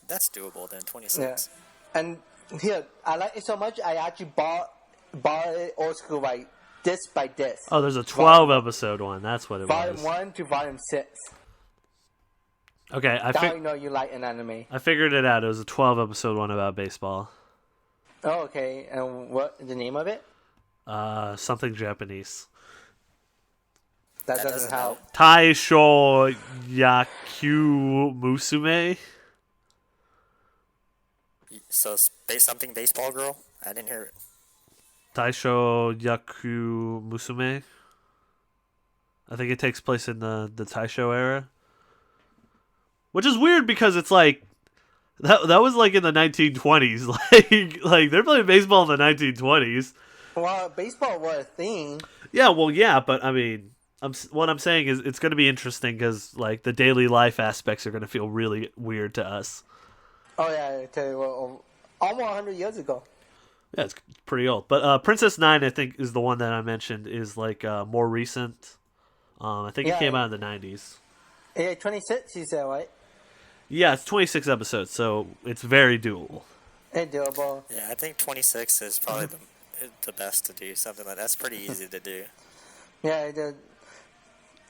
That's doable then, 26. Yeah. And here, I like it so much, I actually bought it old school like disc by disc. Oh, there's a 12 episode one. That's what it was. Volume 1 to Volume 6. Okay, I know you like an anime. I figured it out. It was a 12 episode one about baseball. Oh, okay. And what the name of it? Something Japanese. That doesn't help. Taisho Yaku Musume. So something baseball girl? I didn't hear it. Taisho Yaku Musume. I think it takes place in the Taisho era. Which is weird because it's like that was like in the 1920s. Like they're playing baseball in the 1920s. Well, baseball was a thing. Yeah, well, yeah, but I mean, what I'm saying is it's going to be interesting because like the daily life aspects are going to feel really weird to us. Oh yeah, I tell you what, almost 100 years ago. Yeah, it's pretty old. But Princess 9, I think, is the one that I mentioned is like more recent. I think it came out in the 90s. Yeah, 26, you said, right? Yeah, it's 26 episodes, so it's very doable. It's doable. Yeah, I think 26 is probably the best to do. Something like that's pretty easy to do. Yeah,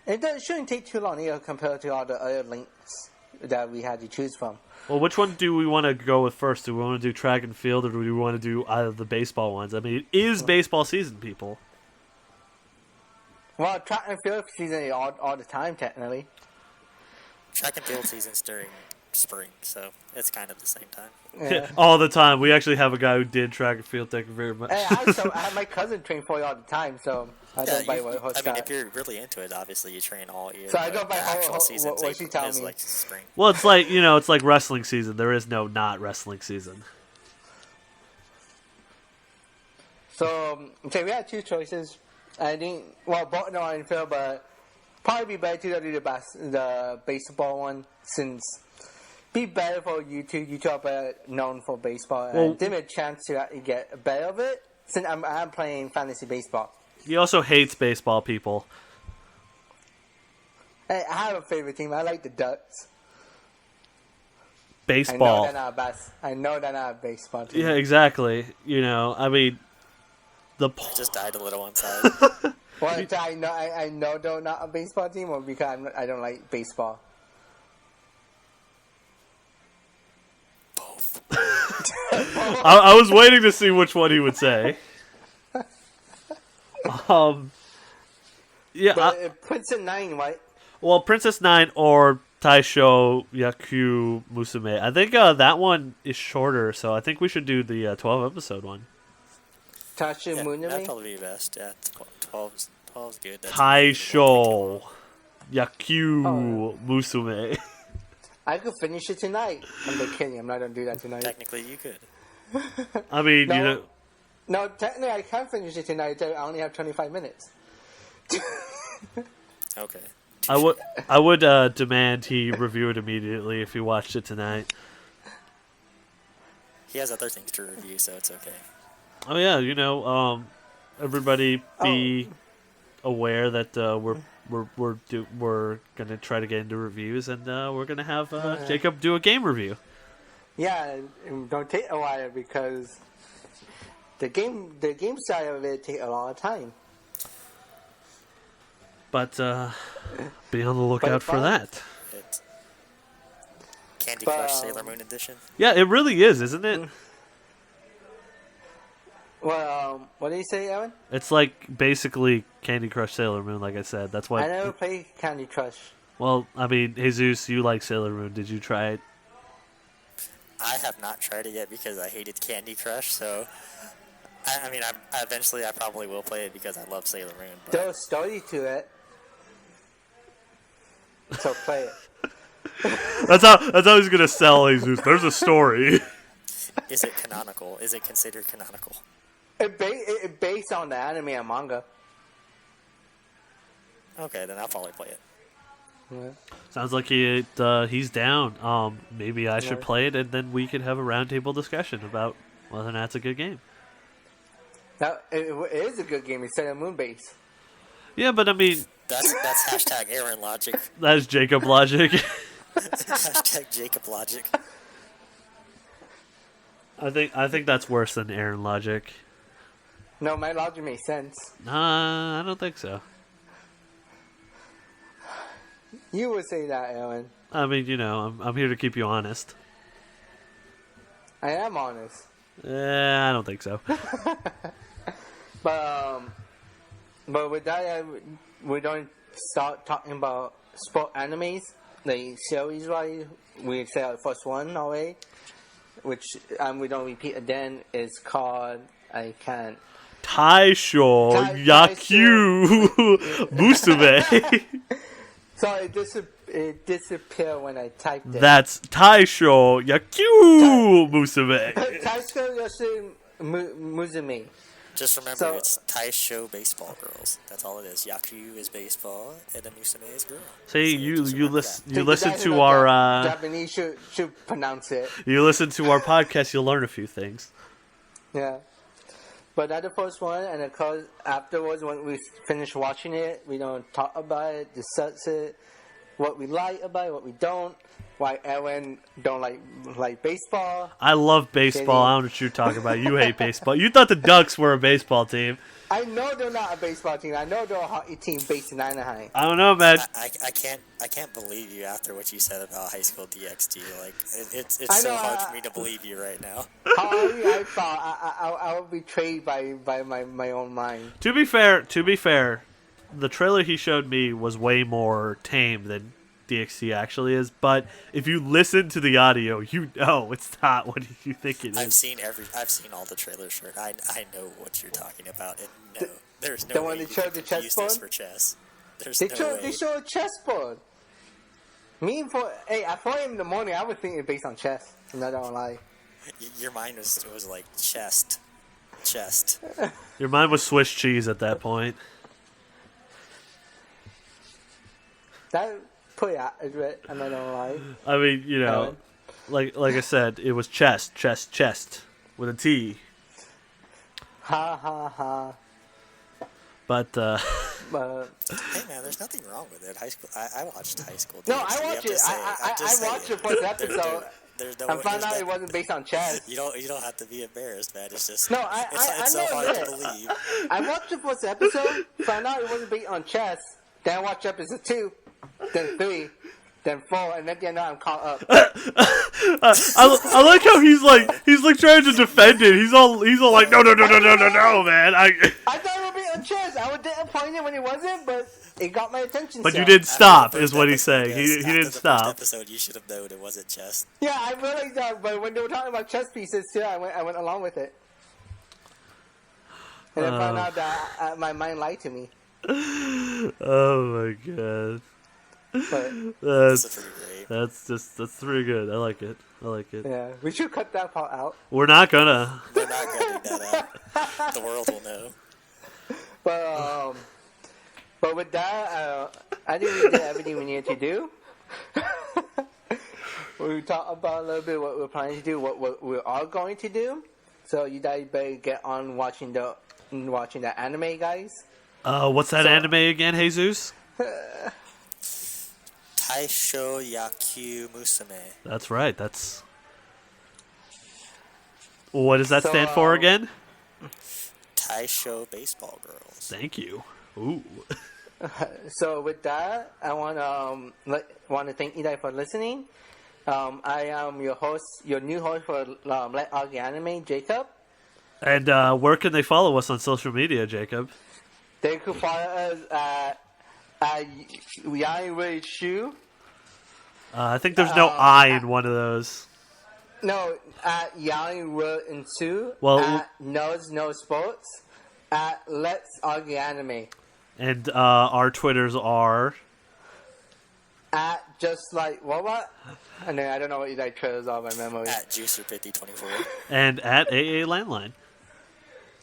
it shouldn't take too long either compared to all the other links that we had to choose from. Well, which one do we want to go with first? Do we want to do track and field, or do we want to do either of the baseball ones? I mean, it is baseball season, people. Well, track and field season is all the time, technically. Track and field season's during spring, so it's kind of the same time. Yeah. All the time. We actually have a guy who did track and field. Thank you very much. Hey, I have my cousin train for it all the time, so I don't buy what I mean, if you're really into it, obviously you train all year. So I don't buy actual season. what she telling me. Like spring. Well, it's like it's like wrestling season. There is no not wrestling season. So okay, we had two choices. I think both are in field, but probably be better to do the baseball one since be better for YouTube. YouTube are known for baseball, and give me a chance to actually get better of it since I'm playing fantasy baseball. He also hates baseball, people. Hey, I have a favorite team. I like the Ducks. Baseball. I know they're not a baseball team. Yeah, exactly. I mean, Just died a little inside. Well, I know they're not a baseball team, or because I don't like baseball. Both. I was waiting to see which one he would say. Yeah. But Princess 9, right? Well, Princess 9 or Taisho Yaku Musume. I think that one is shorter, so I think we should do the 12 episode one. Taisho Musume? That'd probably be best. Yeah, 12's good. That's Taisho Yakyu Oh. Musume. I could finish it tonight. I'm just kidding. I'm not gonna do that tonight. Technically, you could. I mean, No. you know, No, technically I can finish it tonight. I only have 25 minutes. Okay. I would demand he review it immediately if he watched it tonight. He has other things to review, so it's okay. Oh yeah, you know, everybody be aware that we're gonna try to get into reviews, and we're gonna have Jacob do a game review. Yeah, and don't take a while because the game side of it take a lot of time. But be on the lookout for that. It's Candy Crush Sailor Moon edition. Yeah, it really is, isn't it? Well, what did you say, Aaron? It's like basically Candy Crush Sailor Moon, like I said. That's why. I never played Candy Crush. Well, I mean, Jesus, you like Sailor Moon. Did you try it? I have not tried it yet because I hated Candy Crush, so... I mean, eventually I probably will play it because I love Sailor Moon. But... There's a story to it. So play it. That's how he's gonna sell Jesus. There's a story. Is it canonical? Is it considered canonical? It based on the anime and manga. Okay, then I'll probably play it. Yeah. Sounds like he's down. Maybe I should Right. play it, and then we could have a roundtable discussion about whether or not it's a good game. Now, it is a good game. It's Sailor Moon base. Yeah, but I mean, That's hashtag Aaron logic. that's Jacob logic. Hashtag Jacob logic. I think that's worse than Aaron logic. No, my logic makes sense. I don't think so. You would say that, Aaron. I mean, you know, I'm here to keep you honest. I am honest. I don't think so. But with that, we don't start talking about sport animes. The series, right? We said our first one already, which we don't repeat again. Is called I can't. Taisho Yakyu Musume. So it disappeared when I typed it. That's Taisho Yakyu Musume. Taisho Yoshi Muzume. Just remember, So- it's Taisho baseball girls. That's all it is. Yaku is baseball, and a Musume is girl. See, So you just remember listen that. you listen guys to who our know Japanese should pronounce it. you listen to our podcast, you'll learn a few things. Yeah. But that's the first one, and of course, afterwards, when we finish watching it, we don't talk about it, discuss it, what we like about it, what we don't, why Aaron don't like baseball. I love baseball. I don't know what you're talking about. You hate baseball. You thought the Ducks were a baseball team. I know they're not a baseball team. I know they're a hockey team based in Anaheim. I don't know, man. I can't believe you after what you said about High School DxD. Like it's I so know, hard for me to believe you right now. How I thought I was betrayed by my own mind. To be fair, the trailer he showed me was way more tame than DxD actually is. But if you listen to the audio, you know it's not what you think it I've is. seen all the trailers for it. I know what you're talking about. And no, there's no the way one you that showed can the confuse this chessboard? for chess. There's They no way. they show a chessboard. At 4 a.m. in the morning, I was thinking based on chess. I'm not gonna lie. Your mind was like chest. Your mind was Swiss cheese at that point. That pretty accurate. I'm not gonna lie. I mean, you know, like I said, it was chest with a T. Ha ha ha. But But Hey man, there's nothing wrong with it. High school. I watched High School. no, DxD. I I'm watched it. just saying- I'm just I watched saying. the first episode. There's no. and found there's out no- it wasn't based on chess. You don't have to be embarrassed, man. It's just No, it's so know hard that. to believe. I watched the first episode, found out it wasn't based on chess. Then I watched episode 2, then 3, then 4, and then now I'm caught up. I like how he's like trying to defend it. He's all like no man. I thought it would be on chess. I was disappointed when it wasn't, but it got my attention. But so. you didn't stop, After the is first what he's episode, saying. yes, He after didn't the stop. First episode, you should have known it wasn't chess. Yeah, I realized that, but when they were talking about chess pieces too, I went along with it. And I found out that my mind lied to me. Oh my god. But That's pretty great. That's pretty good. I like it. yeah, we should cut that part out. We're not gonna. We're not cutting that out. The world will know. But with that, I think we did everything we needed to do. We talked about a little bit what we're planning to do, what we are going to do. So you guys better get on watching the anime, guys. What's that anime again, Jesus? Taisho Yaku Musume. That's right. What does that stand for again? Taisho Baseball Girls. Thank you. Ooh. So with that, I want to thank you guys for listening. I am your new host for Let Argue Anime, Jacob. And where can they follow us on social media, Jacob? They could follow us at Ensue. I think there's no I in one of those. No, at Ensue. Well, at Knows No Sports. At Let's Argue Anime. And our Twitters are At just like what? And then I don't know what you like Twitters are by memory. At Juicer5024. and at AA Landline.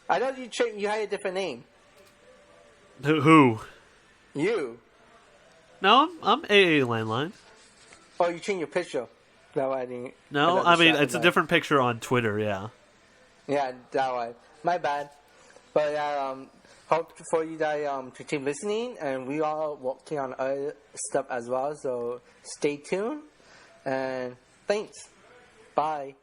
I thought you had a different name. Who? You. No, I'm AA Landline. Oh, you changed your picture. No, I didn't. No, I mean it's a different picture on Twitter. Yeah. Yeah, that one. My bad. But hope for you guys to keep listening, and we are working on other stuff as well. So stay tuned, and thanks. Bye.